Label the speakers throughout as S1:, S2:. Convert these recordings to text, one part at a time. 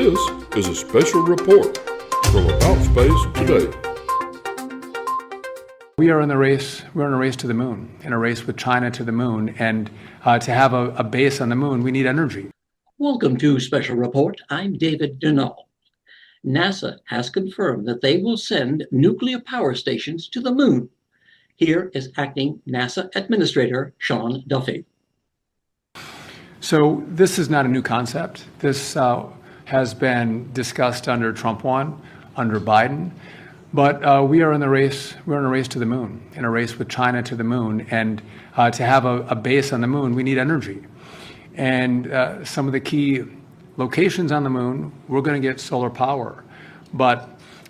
S1: This is a special report from About Space Today.
S2: We are in a race to the moon, in a race with China to the moon. And to have a base on the moon, we need energy.
S3: Welcome to Special Report. I'm David Denault. NASA has confirmed that they will send nuclear power stations to the moon. Here is acting NASA Administrator Sean Duffy.
S2: So this is not a new concept. This has been discussed under Trump 1, under Biden. But we are in a race to the moon, in a race with China to the moon. And to have a base on the moon, we need energy. And some of the key locations on the moon, we're going to get solar power. But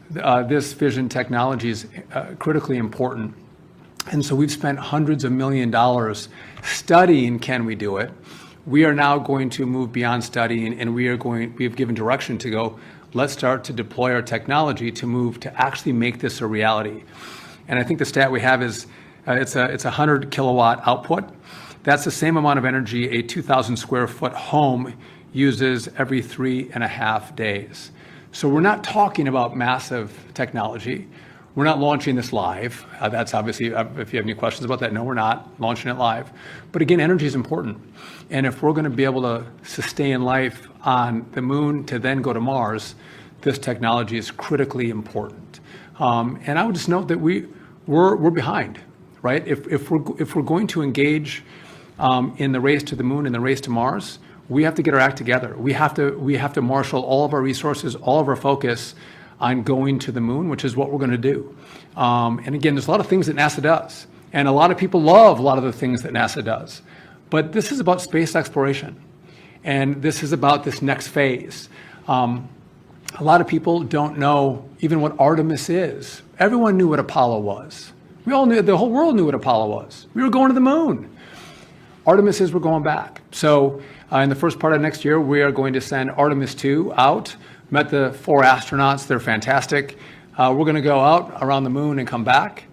S2: this fission technology is critically important. And so we've spent hundreds of millions of dollars studying, can we do it? We are now going to move beyond studying, and we have given direction to go, let's start to deploy our technology to move to actually make this a reality. And I think the stat we have is it's a 100 kilowatt output. That's the same amount of energy a 2,000 square foot home uses every 3.5 days. So we're not talking about massive technology. We're not launching this live. That's obviously, if you have any questions about that, no, we're not launching it live. But again, energy is important. And if we're going to be able to sustain life on the moon to then go to Mars, this technology is critically important. And I would just note that we're behind, right? If we're going to engage in the race to the moon and the race to Mars, we have to get our act together. We have to marshal all of our resources, all of our focus on going to the moon, which is what we're going to do. And again, there's a lot of things that NASA does, and a lot of people love a lot of the things that NASA does. But this is about space exploration, and this is about this next phase. A lot of people don't know even what Artemis is. Everyone knew what Apollo was. We all knew, the whole world knew what Apollo was. We were going to the moon. Artemis is we're going back. So in the first part of next year, we are going to send Artemis 2 out. Met the 4 astronauts. They're fantastic. We're going to go out around the moon and come back.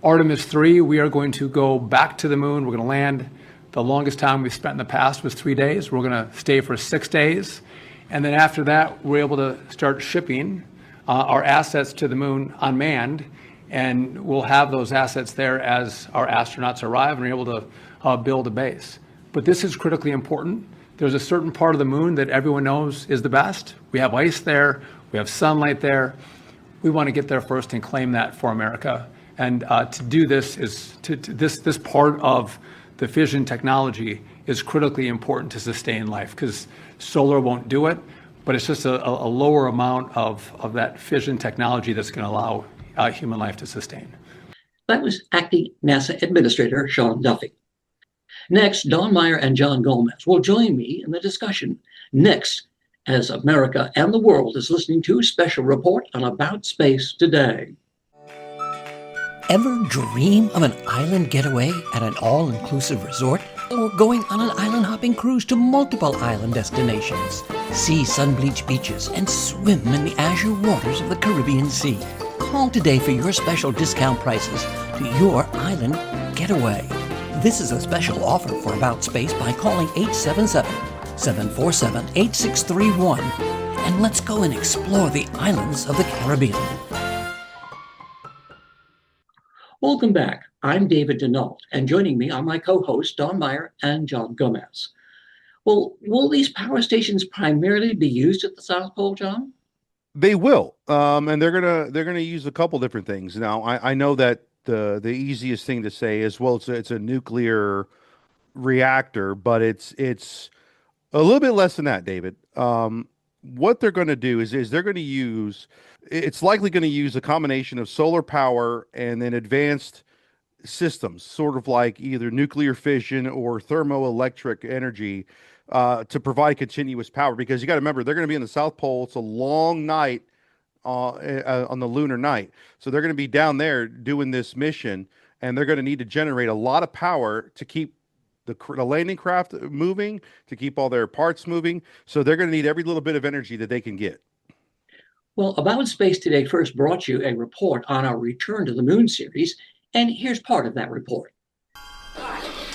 S2: Artemis 3, we are going to go back to the moon. We're going to land. The longest time we've spent in the past was 3 days. We're going to stay for 6 days. And then after that, we're able to start shipping our assets to the moon unmanned. And we'll have those assets there as our astronauts arrive and we're able to build a base. But this is critically important. There's a certain part of the moon that everyone knows is the best. We have ice there. We have sunlight there. We want to get there first and claim that for America. And to do this this part of the fission technology is critically important to sustain life, because solar won't do it, but it's just a lower amount of that fission technology that's going to allow human life to sustain.
S3: That was acting NASA Administrator Sean Duffy. Next, Meyer and John Gomez will join me in the discussion. Next, as America and the world is listening to Special Report on About Space Today.
S4: Ever dream of an island getaway at an all-inclusive resort? Or going on an island-hopping cruise to multiple island destinations? See sun-bleached beaches and swim in the azure waters of the Caribbean Sea. Call today for your special discount prices to your island getaway. This is a special offer for About Space by calling 877-747-8631. And let's go and explore the islands of the Caribbean.
S3: Welcome back. I'm David Denault, and joining me are my co-hosts, Meyer and John Gomez. Well, will these power stations primarily be used at the South Pole, John?
S5: They will, and they're gonna use a couple different things. Now, I know that the easiest thing to say is, well, it's a nuclear reactor, but it's a little bit less than that, David. What they're going to do is they're going to use, it's likely going to use a combination of solar power and then advanced systems, sort of like either nuclear fission or thermoelectric energy, to provide continuous power. Because you got to remember, they're going to be in the South Pole. It's a long night on the lunar night. So they're going to be down there doing this mission, and they're going to need to generate a lot of power to keep the landing craft moving, to keep all their parts moving. So they're going to need every little bit of energy that they can get.
S3: Well, About Space Today first brought you a report on our Return to the Moon series, and here's part of that report.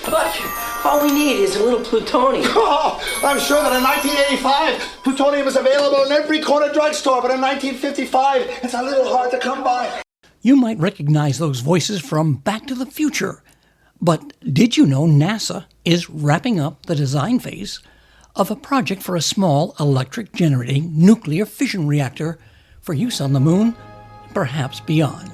S6: But all we need is a little plutonium.
S7: Oh,
S6: I'm sure that in 1985, plutonium is available in every corner drugstore, but in 1955, it's a little hard to come by.
S4: You might recognize those voices from Back to the Future. But did you know NASA is wrapping up the design phase of a project for a small electric generating nuclear fission reactor for use on the moon, perhaps beyond?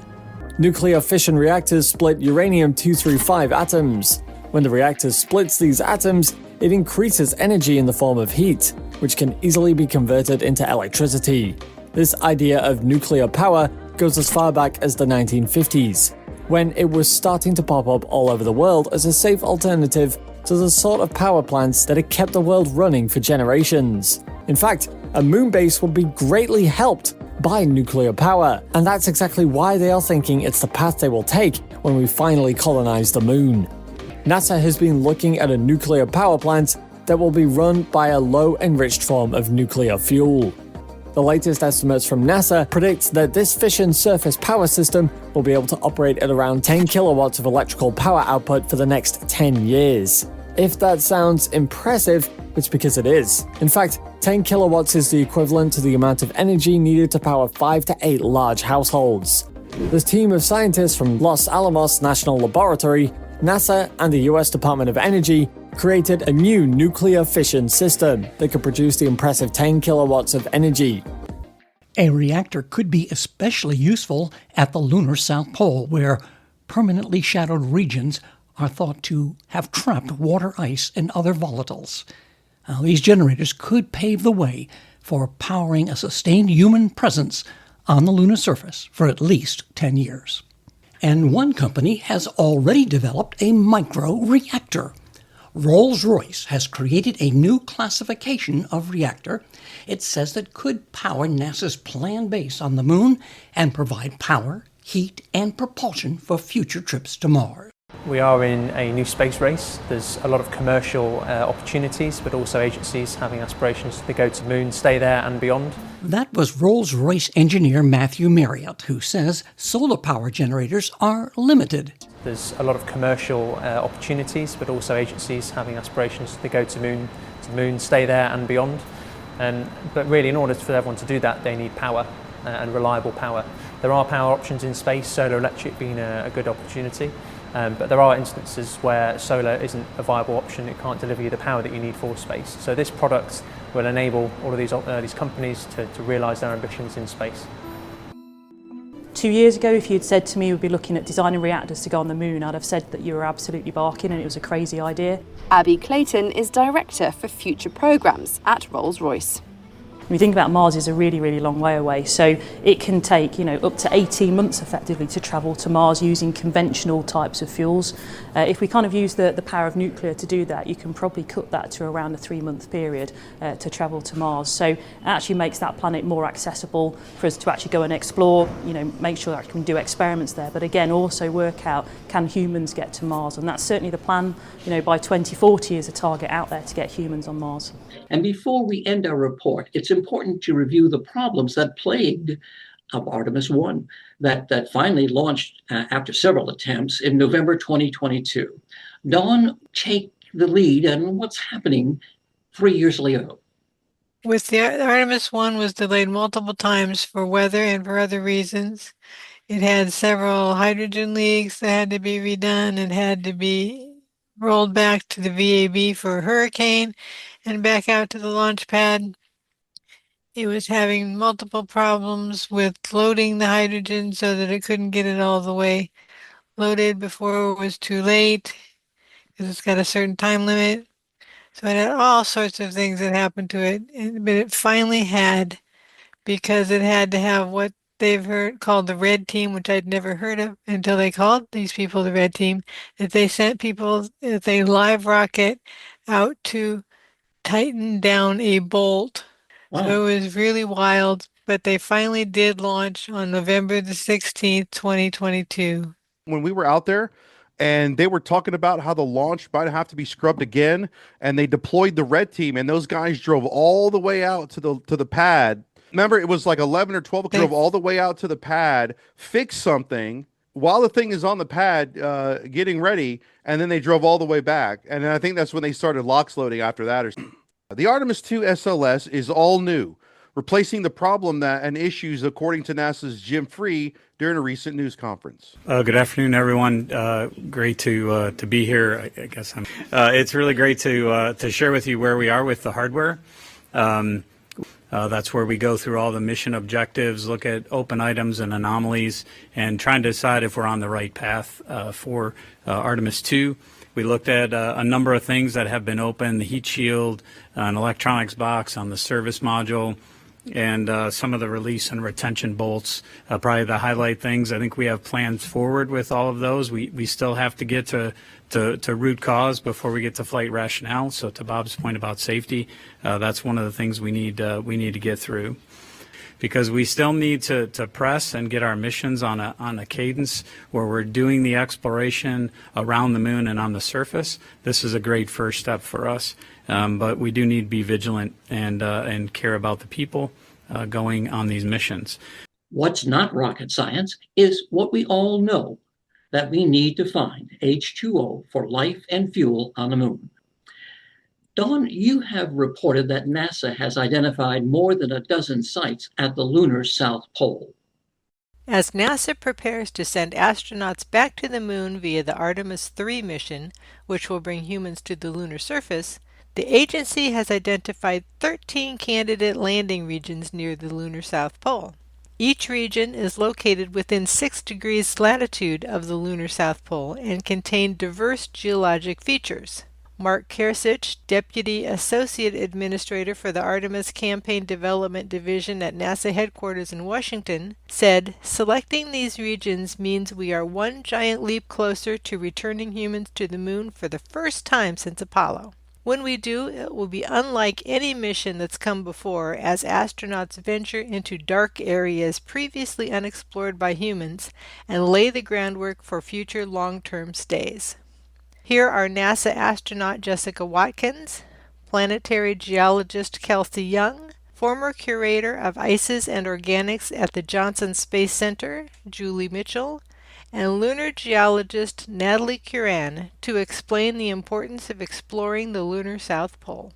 S7: Nuclear fission reactors split uranium-235 atoms. When the reactor splits these atoms, it increases energy in the form of heat, which can easily be converted into electricity. This idea of nuclear power goes as far back as the 1950s, when it was starting to pop up all over the world as a safe alternative to the sort of power plants that had kept the world running for generations. In fact, a moon base would be greatly helped by nuclear power, and that's exactly why they are thinking it's the path they will take when we finally colonize the moon. NASA has been looking at a nuclear power plant that will be run by a low-enriched form of nuclear fuel. The latest estimates from NASA predict that this fission surface power system will be able to operate at around 10 kilowatts of electrical power output for the next 10 years. If that sounds impressive, it's because it is. In fact, 10 kilowatts is the equivalent to the amount of energy needed to power 5 to 8 large households. This team of scientists from Los Alamos National Laboratory, NASA, and the US Department of Energy created a new nuclear fission system that could produce the impressive 10 kilowatts of energy.
S4: A reactor could be especially useful at the lunar South Pole, where permanently shadowed regions are thought to have trapped water ice and other volatiles. Now, these generators could pave the way for powering a sustained human presence on the lunar surface for at least 10 years. And one company has already developed a micro-reactor. Rolls-Royce has created a new classification of reactor it says that could power NASA's planned base on the moon and provide power, heat, and propulsion for future trips to Mars.
S8: We are in a new space race. There's a lot of commercial opportunities, but also agencies having aspirations to go to the moon, stay there and beyond.
S4: That was Rolls-Royce engineer Matthew Marriott, who says solar power generators are limited.
S8: There's a lot of commercial opportunities, but also agencies having aspirations to go to the moon, stay there and beyond. But really, in order for everyone to do that, they need power and reliable power. There are power options in space, solar electric being a good opportunity. But there are instances where solar isn't a viable option. It can't deliver you the power that you need for space. So this product will enable all of these companies to realise their ambitions in space.
S9: 2 years ago, if you'd said to me we'd be looking at designing reactors to go on the moon, I'd have said that you were absolutely barking and it was a crazy idea.
S10: Abby Clayton is Director for Future Programmes at Rolls-Royce.
S9: When you think about Mars, is a really, really long way away. So it can take, up to 18 months effectively to travel to Mars using conventional types of fuels. If we kind of use the power of nuclear to do that, you can probably cut that to around a 3-month period to travel to Mars. So it actually makes that planet more accessible for us to actually go and explore, make sure that we can do experiments there. But again, also work out, can humans get to Mars? And that's certainly the plan. By 2040 is a target out there to get humans on Mars.
S3: And before we end our report, it's important to review the problems that plagued Artemis 1 that finally launched after several attempts in November 2022. Dawn, take the lead on what's happening 3 years later.
S11: With the Artemis 1 was delayed multiple times for weather and for other reasons. It had several hydrogen leaks that had to be redone and had to be rolled back to the VAB for a hurricane and back out to the launch pad. It was having multiple problems with loading the hydrogen so that it couldn't get it all the way loaded before it was too late because it's got a certain time limit. So it had all sorts of things that happened to it, but it finally had, because it had to have what they've heard called the red team, which I'd never heard of until they called these people the red team, that they sent people with a live rocket out to tighten down a bolt. Wow. So it was really wild, but they finally did launch on November the 16th, 2022.
S5: When we were out there and they were talking about how the launch might have to be scrubbed again, and they deployed the red team, and those guys drove all the way out to the pad. Remember, it was like 11 or 12 drove all the way out to the pad, fixed something while the thing is on the pad getting ready, and then they drove all the way back. And then I think that's when they started LOX loading after that. The Artemis 2 SLS is all new, replacing the problem that and issues, according to NASA's Jim Free during a recent news conference.
S12: Good afternoon, everyone. Great to be here. I guess it's really great to share with you where we are with the hardware. That's where we go through all the mission objectives, look at open items and anomalies, and trying to decide if we're on the right path for Artemis 2. We looked at a number of things that have been open, the heat shield, an electronics box on the service module, and some of the release and retention bolts. Probably the highlight things. I think we have plans forward with all of those. We still have to get to root cause before we get to flight rationale. So to Bob's point about safety, that's one of the things we need to get through, because we still need to press and get our missions on a cadence where we're doing the exploration around the moon and on the surface. This is a great first step for us, but we do need to be vigilant and care about the people going on these missions.
S3: What's not rocket science is what we all know, that we need to find H2O for life and fuel on the moon. Dawn, you have reported that NASA has identified more than a dozen sites at the lunar South Pole.
S11: As NASA prepares to send astronauts back to the moon via the Artemis 3 mission, which will bring humans to the lunar surface, the agency has identified 13 candidate landing regions near the lunar South Pole. Each region is located within 6 degrees latitude of the lunar South Pole and contain diverse geologic features. Mark Kersich, Deputy Associate Administrator for the Artemis Campaign Development Division at NASA headquarters in Washington, said, "Selecting these regions means we are one giant leap closer to returning humans to the moon for the first time since Apollo. When we do, it will be unlike any mission that's come before, as astronauts venture into dark areas previously unexplored by humans and lay the groundwork for future long-term stays." Here are NASA astronaut Jessica Watkins, planetary geologist Kelsey Young, former curator of ices and organics at the Johnson Space Center, Julie Mitchell, and lunar geologist Natalie Curran to explain the importance of exploring the lunar South Pole.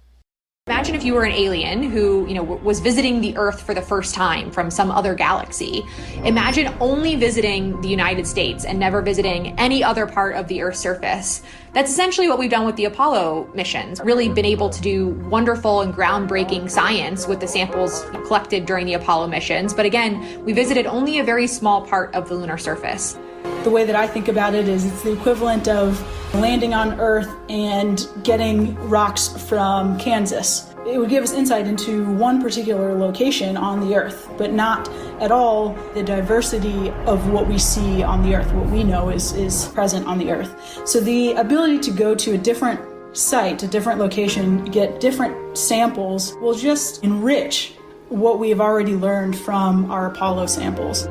S13: Imagine if you were an alien who, was visiting the Earth for the first time from some other galaxy. Imagine only visiting the United States and never visiting any other part of the Earth's surface. That's essentially what we've done with the Apollo missions. Really been able to do wonderful and groundbreaking science with the samples collected during the Apollo missions. But again, we visited only a very small part of the lunar surface.
S14: The way that I think about it is it's the equivalent of landing on Earth and getting rocks from Kansas. It would give us insight into one particular location on the Earth, but not at all the diversity of what we see on the Earth, what we know is present on the Earth. So the ability to go to a different site, a different location, get different samples will just enrich what we have already learned from our Apollo samples.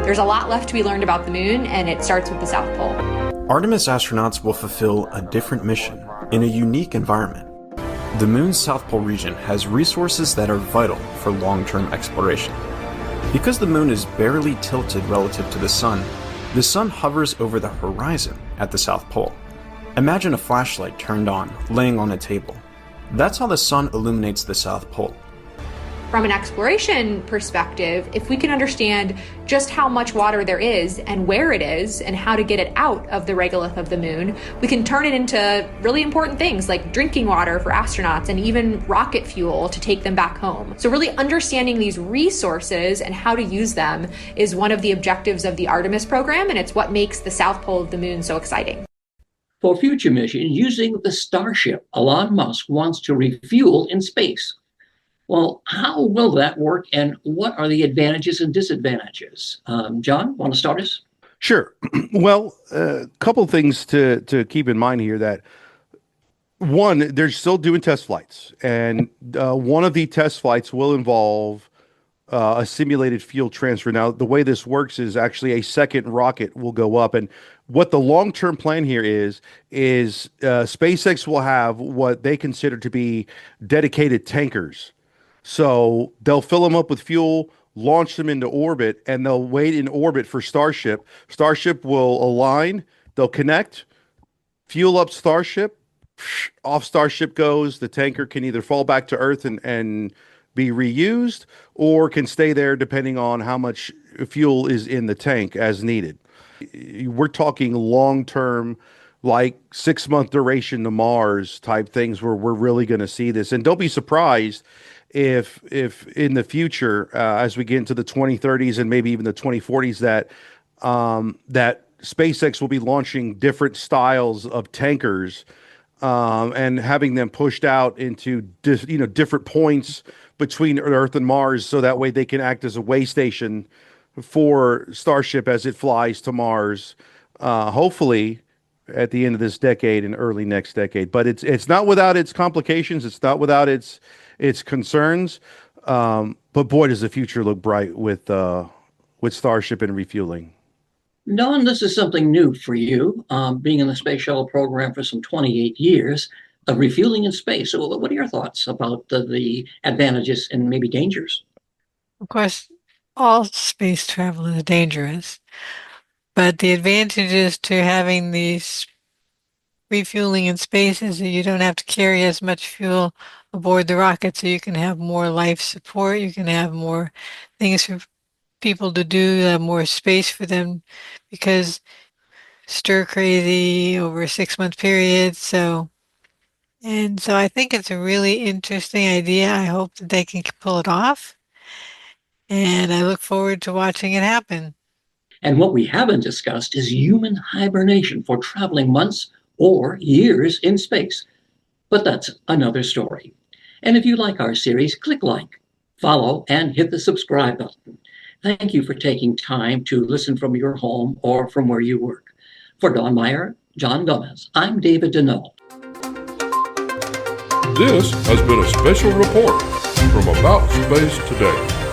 S13: There's a lot left to be learned about the moon, and it starts with the South Pole.
S15: Artemis astronauts will fulfill a different mission in a unique environment. The moon's South Pole region has resources that are vital for long-term exploration. Because the moon is barely tilted relative to the sun hovers over the horizon at the South Pole. Imagine a flashlight turned on, laying on a table. That's how the sun illuminates the South Pole.
S13: From an exploration perspective, if we can understand just how much water there is and where it is and how to get it out of the regolith of the moon, we can turn it into really important things like drinking water for astronauts and even rocket fuel to take them back home. So really understanding these resources and how to use them is one of the objectives of the Artemis program, and it's what makes the South Pole of the moon so exciting.
S3: For future missions using the Starship, Elon Musk wants to refuel in space. Well, how will that work, and what are the advantages and disadvantages? John, want to start us?
S5: Sure. Well, a couple of things to keep in mind here. That one, they're still doing test flights, and one of the test flights will involve a simulated fuel transfer. Now, the way this works is actually a second rocket will go up, and what the long-term plan here is SpaceX will have what they consider to be dedicated tankers. So they'll fill them up with fuel, launch them into orbit, and they'll wait in orbit for Starship. Starship will align, they'll connect, fuel up Starship, off Starship goes. The tanker can either fall back to Earth and be reused, or can stay there depending on how much fuel is in the tank as needed. We're talking long-term, like 6-month duration to Mars type things where we're really going to see this. And don't be surprised if in the future, as we get into the 2030s and maybe even the 2040s, that SpaceX will be launching different styles of tankers and having them pushed out into different points between Earth and Mars, so that way they can act as a way station for Starship as it flies to Mars. Hopefully at the end of this decade and early next decade. But it's not without its complications. It's not without its concerns. But boy, does the future look bright with Starship and refueling.
S3: Don, this is something new for you, being in the space shuttle program for some 28 years of refueling in space. So what are your thoughts about the advantages and maybe dangers?
S11: Of course, all space travel is dangerous, but the advantages to having these refueling in space is that you don't have to carry as much fuel aboard the rocket, so you can have more life support, you can have more things for people to do, have more space for them, because stir crazy over a 6-month period. So I think it's a really interesting idea. I hope that they can pull it off, and I look forward to watching it happen.
S3: And what we haven't discussed is human hibernation for traveling months or years in space. But that's another story. And if you like our series, click like, follow, and hit the subscribe button. Thank you for taking time to listen from your home or from where you work. For Don Meyer, John Gomez, I'm David Denault.
S1: This has been a special report from About Space Today.